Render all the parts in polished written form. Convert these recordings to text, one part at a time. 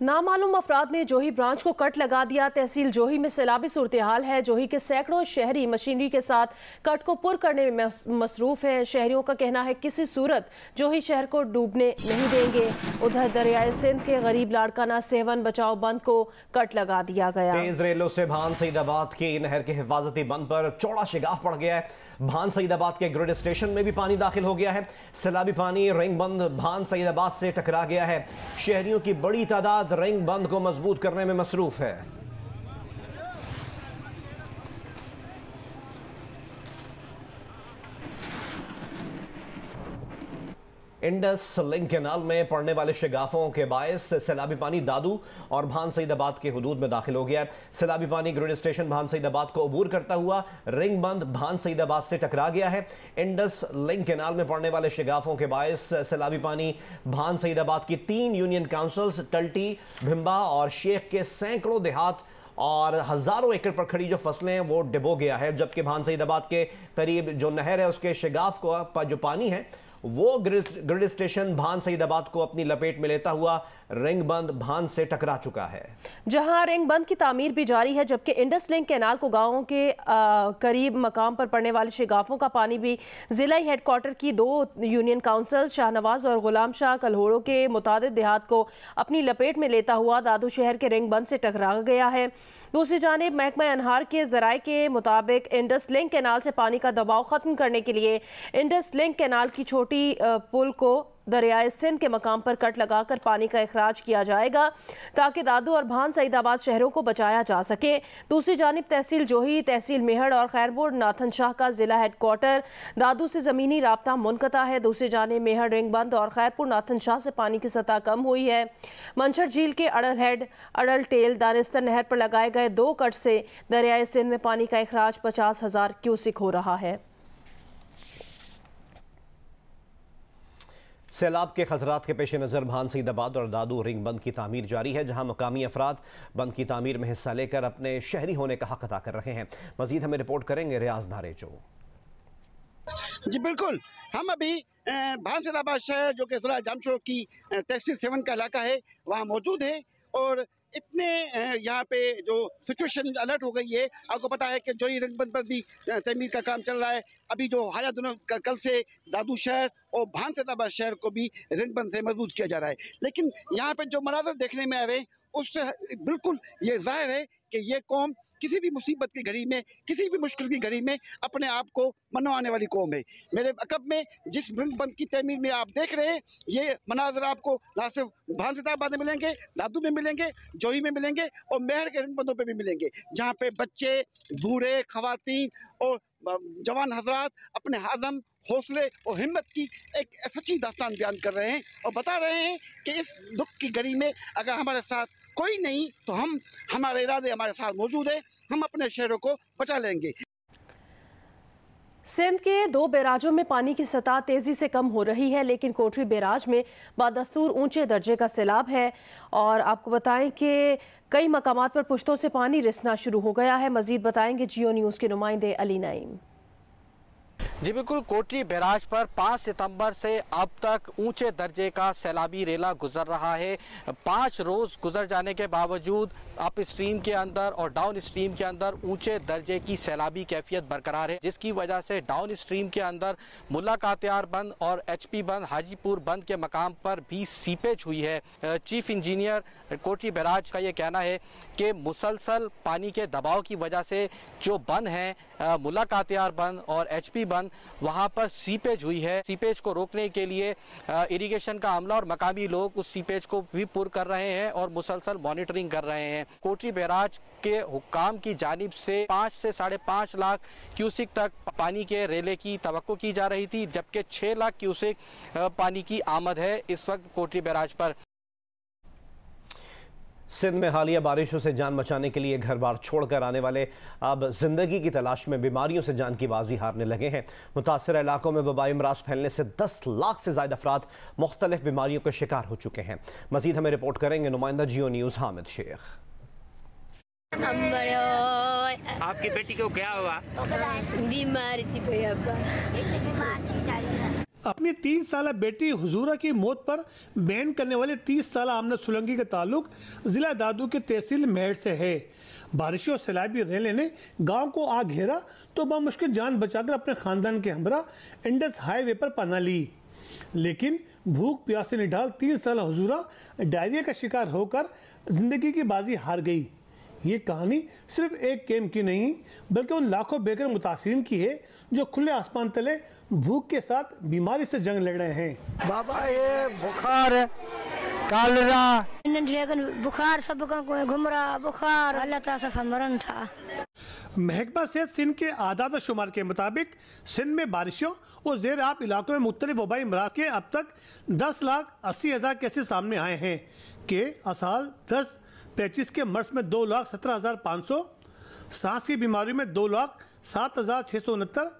नामालूम अफराद ने जोही ब्रांच को कट लगा दिया। तहसील जोही में सैलाबी सूरत हाल है। जोही के सैकड़ों शहरी मशीनरी के साथ कट को पुर करने में मसरूफ है। शहरियों का कहना है किसी सूरत जोही शहर को डूबने नहीं देंगे। उधर दरियाए सिंध के गरीब लाड़काना सेवन बचाओ बंद को कट लगा दिया गया। तेज रेलों से भान सईदाबाद की नहर के हिफाजती बंद पर चौड़ा शिगाफ पड़ गया है। भान सईदाबाद के ग्रिड स्टेशन में भी पानी दाखिल हो गया है। सैलाबी पानी रिंग बंद भान सईदाबाद से टकरा गया है। शहरियों की बड़ी तादाद रिंग बंद को मजबूत करने में मसरूफ है। इंडस लिंक कैनाल में पड़ने वाले शिगाफों के बायस सैलाबी पानी दादू और भान सईदाबाद के हुदूद में दाखिल हो गया है। सैलाबी पानी ग्रिड स्टेशन भान सईदाबाद को अबूर करता हुआ रिंग बंद भान सईदाबाद से टकरा गया है। इंडस लिंक कैनाल में पड़ने वाले शिगाफों के बायस सैलाबी पानी भान सईदाबाद की 3 यूनियन काउंसिल्स टल्टी, भिम्बा और शेख के सैकड़ों देहात और हजारों एकड़ पर खड़ी जो फसलें हैं वो डुबो गया है। जबकि भान सईदाबाद के करीब जो नहर है उसके शिगाफ को जो पानी है वो ग्रिड स्टेशन भान सईदाबाद को अपनी लपेट में लेता हुआ रिंग बंद भान से टकरा चुका है, जहां रिंग बंद की तामीर भी जारी है। जबकि इंडस लिंक कैनाल को गांवों के करीब मकाम पर पड़ने वाले शिगाफों का पानी भी जिला हेडक्वार्टर की 2 यूनियन काउंसिल शाहनवाज और गुलाम शाह कल्होड़ों के मुतादिद देहात को अपनी लपेट में लेता हुआ दादू शहर के रिंग बंद से टकरा गया है। दूसरी जानिब महकमा अनहार के जराये के मुताबिक इंडस लिंक कैनाल से पानी का दबाव खत्म करने के लिए इंडस लिंक कैनाल की छोटी पुल को दरियाए सिंध के मकाम पर कट लगाकर पानी का इखराज किया जाएगा ताकि दादू और भान सईदाबाद शहरों को बचाया जा सके। दूसरी जानिब तहसील जोही, तहसील मेहड़ और खैरपुर नाथन शाह का जिला हेडक्वार्टर दादू से ज़मीनी राब्ता मुनक़ता है। दूसरी जानिब मेहड़ रिंग बंद और खैरपुर नाथन शाह से पानी की सतह कम हुई है। मंछर झील के अड़ल हेड, अड़ल टेल, दानिस्तर नहर पर लगाए गए 2 कट से दरियाए सिंध में पानी का इखराज 50,000 क्यूसिक हो रहा है। सैलाब के खतरात के पेश नज़र भान सईदाबाद और दादू रिंग बंद की तामीर जारी है, जहां मकामी अफराद बंद की तामीर में हिस्सा लेकर अपने शहरी होने का हक अदा कर रहे हैं। मजीद हमें रिपोर्ट करेंगे रियाज नारेजो। जी बिल्कुल, हम अभी भान सईदाबाद शहर जो कि ज़िला जामशोर की तहसील 7 का इलाका है वहाँ मौजूद है और इतने यहाँ पे जो सिचुएशन अलर्ट हो गई है। आपको पता है कि जो ही रिंग बंद पर भी तमीर का काम चल रहा है। अभी जो हालिया दिनों कल से दादू शहर और भान सईदाबाद शहर को भी रिंग बंद से मजबूत किया जा रहा है। लेकिन यहाँ पे जो मनाज़र देखने में आ रहे हैं उससे बिल्कुल ये जाहिर है कि ये कौम किसी भी मुसीबत की घड़ी में, किसी भी मुश्किल की घड़ी में अपने आप को मनवाने वाली कौम है। मेरे अकब में जिस रिंग बंद की तमीर में आप देख रहे हैं ये मनाज़र आपको ना सिर्फ भान सईदाबाद में मिलेंगे, दादू में मिलेंगे, जोही में मिलेंगे और मेहर के रिंग बंदों पे भी मिलेंगे, जहाँ पे बच्चे, बूढ़े, खवातीन और जवान हजरात अपने आज़म, हौसले और हिम्मत की एक सच्ची दास्तान बयान कर रहे हैं और बता रहे हैं कि इस दुख की घड़ी में अगर हमारे साथ कोई नहीं तो हमारे इरादे हमारे साथ मौजूद है, हम अपने शहरों को बचा लेंगे। सिंध के 2 बैराजों में पानी की सतह तेजी से कम हो रही है, लेकिन कोठरी बैराज में बादस्तूर ऊंचे दर्जे का सैलाब है और आपको बताएं कि कई मकामात पर पुश्तों से पानी रिसना शुरू हो गया है। मजीद बताएंगे जियो न्यूज़ के नुमाइंदे अली नईम। जी बिल्कुल, कोटरी बैराज पर 5 सितंबर से अब तक ऊंचे दर्जे का सैलाबी रेला गुजर रहा है। 5 रोज गुजर जाने के बावजूद अप स्ट्रीम के अंदर और डाउन स्ट्रीम के अंदर ऊंचे दर्जे की सैलाबी कैफियत बरकरार है, जिसकी वजह से डाउन स्ट्रीम के अंदर मुल्ला कातियार बंद और HP बंद, हाजीपुर बंद के मकाम पर भी सीपेज हुई है। चीफ इंजीनियर कोटरी बैराज का ये कहना है कि मुसलसल पानी के दबाव की वजह से जो बंद हैं मुल्ला कातियार बंद और HP बंद वहां पर सीपेज हुई है। सीपेज को रोकने के लिए इरिगेशन का अमला और मकामी लोग उस सीपेज को भी पुर कर रहे हैं और मुसलसल मॉनिटरिंग कर रहे हैं। कोटरी बैराज के हुक्काम की जानिब से 5 से 5.5 लाख क्यूसिक तक पानी के रेले की तवक्को की जा रही थी, जबकि 6 लाख क्यूसिक पानी की आमद है इस वक्त कोटरी बैराज पर। सिंध में हालिया बारिशों से जान बचाने के लिए घर बार छोड़कर आने वाले अब जिंदगी की तलाश में बीमारियों से जान की बाजी हारने लगे हैं। मुतासर इलाकों में वबाई अमराज फैलने से 10 लाख से ज्यादा अफराद मुख्तलिफ बीमारियों का शिकार हो चुके हैं। मजीद हमें रिपोर्ट करेंगे नुमाइंदा जियो न्यूज़ हामिद शेख। आपकी बेटी को क्या हुआ? बीमारी अपनी 3 साल बेटी हुजूरा की मौत पर बैन करने वाले 30 साल आमना सोलंकी का ताल्लुक जिला दादू के तहसील मेहर से है। बारिशों और सैलाबी रेले ने गांव को आ घेरा तो बामुश्किल जान बचाकर अपने खानदान के हमरा इंडस हाईवे पर पनाह ली, लेकिन भूख प्यास से निढाल 3 साल हुजूरा डायरिया का शिकार होकर जिंदगी की बाजी हार गई। ये कहानी सिर्फ एक कैंप की नहीं बल्कि उन लाखों बेघर मुतासिरीन की है जो खुले आसमान तले भूख के साथ बीमारी से जंग लड़ रहे हैं। बाबा ये बुखार है, कालरा बुखार सब घूम रहा बुखार अल्लाह ताला से मरण था। महकमा सेहत सिंध के आदाद शुमार के मुताबिक सिंध में बारिशों और जेर आब इलाकों में मुख्तलिफ वबाई अमराज के अब तक 10,80,000 केसेस सामने आए हैं कि असाल 10-25 के मर्स में 2,17,500, सांस की बीमारी में 2,07,669,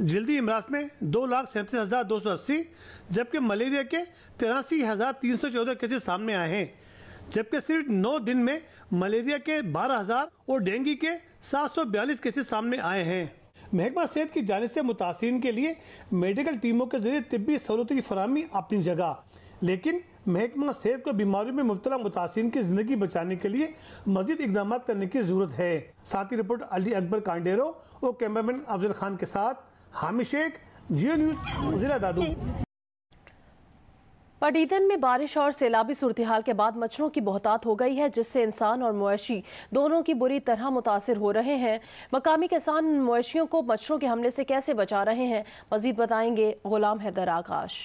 जल्दी इमराज में 2,37,280, जबकि मलेरिया के 83,314 केसेस सामने आए हैं, जबकि सिर्फ 9 दिन में मलेरिया के 12,000 और डेंगू के 742 केसेस सामने आए हैं। महकमा सेहत की जानिब से मुतासिरीन के लिए मेडिकल टीमों के जरिए तिब्बी सहूलतों की फराहमी अपनी जगह, लेकिन महकमा सेहत को बीमारियों में मुब्तला मुतासिरीन की जिंदगी बचाने के लिए मजीद इकदाम करने की जरूरत है। साथ ही रिपोर्ट अली अकबर कांडेरो और कैमरामैन अफजल खान के साथ हामिद शेख, जियो न्यूज, जिला दादू। पटीतन में बारिश और सैलाबी सूरत हाल के बाद मच्छरों की बहुतात हो गई है, जिससे इंसान और मवेशी दोनों की बुरी तरह मुतासिर हो रहे हैं। मकामी किसान मवेशियों को मच्छरों के हमले से कैसे बचा रहे हैं, मजीद बताएंगे गुलाम हैदर आकाश।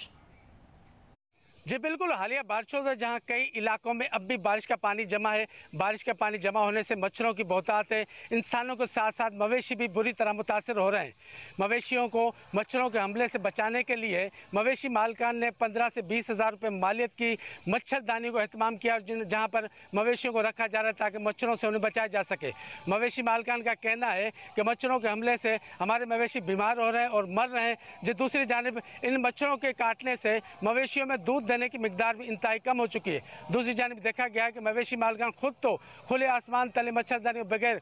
जी बिल्कुल, हालिया बारिशों से जहां कई इलाकों में अब भी बारिश का पानी जमा है, बारिश का पानी जमा होने से मच्छरों की बहुतात है, इंसानों के साथ साथ मवेशी भी बुरी तरह मुतासर हो रहे हैं। मवेशियों को मच्छरों के हमले से बचाने के लिए मवेशी मालकान ने 15 से 20 हज़ार रुपये मालियत की मच्छरदानी को एहतमाम किया, जहाँ पर मवेशियों को रखा जा रहा है ताकि मच्छरों से उन्हें बचाया जा सके। मवेशी मालकान का कहना है कि मच्छरों के हमले से हमारे मवेशी बीमार हो रहे हैं और मर रहे हैं। जो दूसरी जानिब इन मच्छरों के काटने से मवेशियों में दूध देने की मिकदार भी इंतहाई कम हो चुकी है। दूसरी जानिब देखा गया है कि मवेशी मालकान खुद तो खुले आसमान तले मच्छरदानी बगैर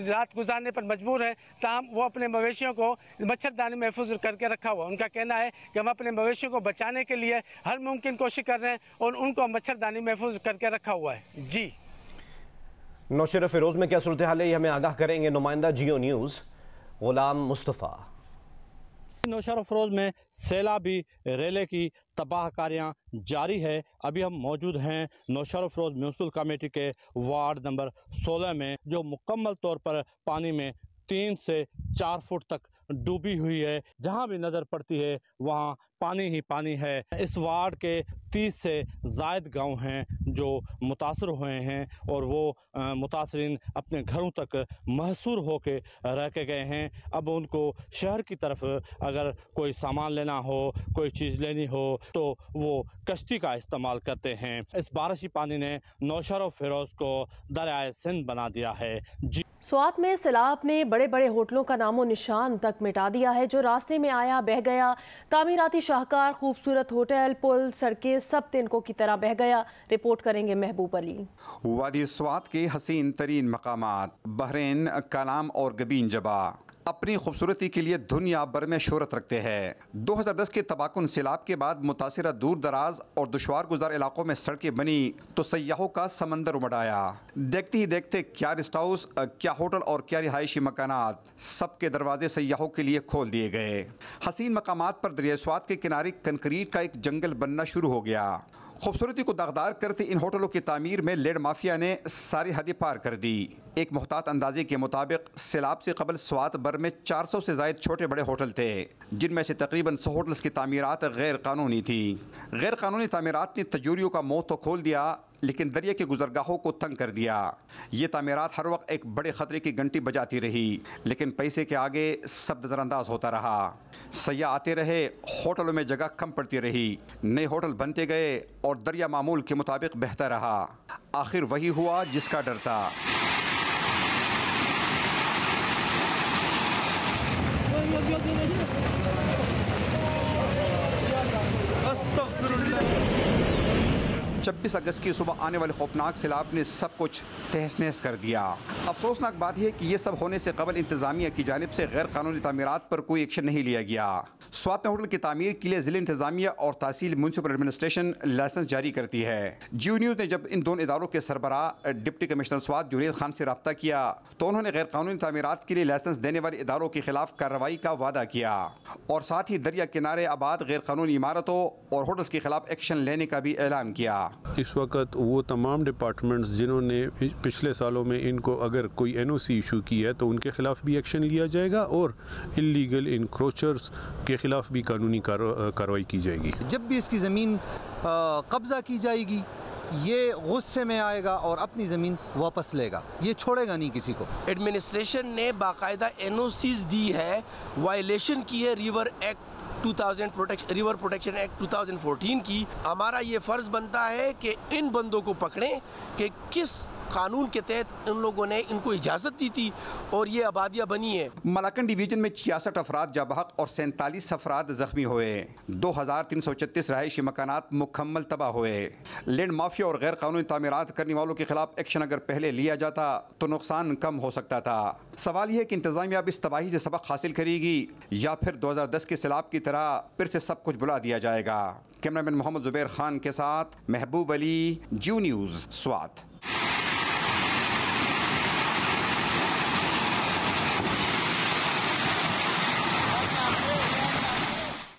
रात गुजारने पर मजबूर है, ताहम वो अपने मवेशियों को मच्छरदानी महफूज करके रखा हुआ। उनका कहना है कि हम अपने मवेशियों को बचाने के लिए हर मुमकिन कोशिश कर रहे हैं और उनको मच्छरदानी महफूज करके रखा हुआ है। जी नौशेरा फिरोज में क्या सूरत हाल है, ये हमें आगाह करेंगे नुमाइंदा जियो न्यूज़ गुलाम मुस्तफ़ा। नौशेरा फिरोज में सैलाबी रेले की तबाहकारियाँ जारी है। अभी हम मौजूद हैं नौशेरा फिरोज म्यूनसिपल कमेटी के वार्ड नंबर 16 में, जो मुकम्मल तौर पर पानी में 3 से 4 फुट तक डूबी हुई है। जहां भी नज़र पड़ती है वहां पानी ही पानी है। इस वार्ड के 30 से ज़ायद गांव हैं जो मुतासर हुए हैं और वो मुतासरीन अपने घरों तक महसूर होके रह के गए हैं। अब उनको शहर की तरफ अगर कोई सामान लेना हो, कोई चीज़ लेनी हो तो वो कश्ती का इस्तेमाल करते हैं। इस बारिशी पानी ने नौशेरा फिरोज को दरियाए सिंध बना दिया है। जी स्वात में सैलाब ने बड़े बड़े होटलों का नामो निशान तक मिटा दिया है। जो रास्ते में आया बह गया। तामीराती शाहकार, खूबसूरत होटल, पुल, सड़कें सब तिनकों की तरह बह गया। रिपोर्ट करेंगे महबूब अली। वादी स्वात के हसीन तरीन मकामात बहरीन, कलाम और गबीन जबा अपनी खूबसूरती के लिए दुनिया भर में शोहरत रखते हैं। 2010 के तबाकुन सैलाब के बाद मुतासिरा दूर दराज और दुश्वार गुजार इलाकों में सड़कें बनी तो सयाहों का समंदर उमड़ आया। देखते ही देखते क्या रेस्ट हाउस, क्या होटल और क्या रिहायशी मकानात, सबके दरवाजे सयाहों के लिए खोल दिए गए। हसीन मकामात पर दरिया स्वात के किनारे कंक्रीट का एक जंगल बनना शुरू हो गया। खूबसूरती को दागदार करते इन होटलों की तामीर में लेड माफिया ने सारी हदें पार कर दी। एक मुहतात अंदाजे के मुताबिक सैलाब से कबल स्वात भर में 400 से ज़ायद छोटे बड़े होटल थे, जिनमें से तकरीबन 100 होटल्स की तामीरात गैर कानूनी थी। गैर कानूनी तामीरात ने तजूरियों का मुँह तो खोल दिया लेकिन दरिया की गुजरगाहों को तंग कर दिया। ये तामीरात हर वक्त एक बड़े ख़तरे की घंटी बजाती रही, लेकिन पैसे के आगे सब नज़रअंदाज होता रहा। सयाह आते रहे, होटलों में जगह कम पड़ती रही, नए होटल बनते गए और दरिया मामूल के मुताबिक बहता रहा। आखिर वही हुआ जिसका डर था। 26 अगस्त की सुबह आने वाले खौफनाक सैलाब ने सब कुछ तहस नहस कर दिया। अफसोसनाक बात यह है कि ये सब होने से कबल इंतजामिया की जानिब से गैर कानूनी तामीरात पर कोई एक्शन नहीं लिया गया। स्वात में होटल की तामीर के लिए जिले इंतजामिया और तहसील म्युनिसिपल एडमिनिस्ट्रेशन लाइसेंस जारी करती है। जियो न्यूज़ ने जब इन दोनों इदारों के सरबराह डिप्टी कमिश्नर स्वात जुनेद खान से रब्ता किया तो उन्होंने गैर कानूनी तामीरात के लिए लाइसेंस देने वाले इदारों के खिलाफ कार्रवाई का वादा किया और साथ ही दरिया किनारे आबाद गैर कानूनी इमारतों और होटल्स के खिलाफ एक्शन लेने का भी ऐलान किया। इस वक्त वो तमाम डिपार्टमेंट्स जिन्होंने पिछले सालों में इनको अगर कोई NOC इशू की है तो उनके खिलाफ भी एक्शन लिया जाएगा और इलीगल इंक्रोचर्स के खिलाफ भी कानूनी कार्रवाई की जाएगी। जब भी इसकी ज़मीन कब्ज़ा की जाएगी ये गुस्से में आएगा और अपनी ज़मीन वापस लेगा, ये छोड़ेगा नहीं किसी को। एडमिनिस्ट्रेशन ने बाकायदा NOCs दी है, वायलेशन की है रिवर प्रोटेक्शन एक्ट 2014 की। हमारा ये फ़र्ज़ बनता है कि इन बंदों को पकड़ें कि किस कानून के तहत इन लोगों ने इनको इजाज़त दी थी और ये आबादियाँ बनी है। मलाकन डिवीजन में 66 अफराद जाबहक और 47 अफराद जख्मी हुए। 2336 रहायशी मकानात मुकम्मल तबाह हुए। लैंड माफिया और गैर कानूनी तामीरात करने वालों के खिलाफ एक्शन अगर पहले लिया जाता तो नुकसान कम हो सकता था। सवाल यह है कि इंतजामिया अब इस तबाही से सबक हासिल करेगी या फिर 2010 के सैलाब की तरह फिर से सब कुछ भुला दिया जाएगा। कैमरामैन मोहम्मद जुबैर खान के साथ महबूब अली, जियो न्यूज़, स्वात।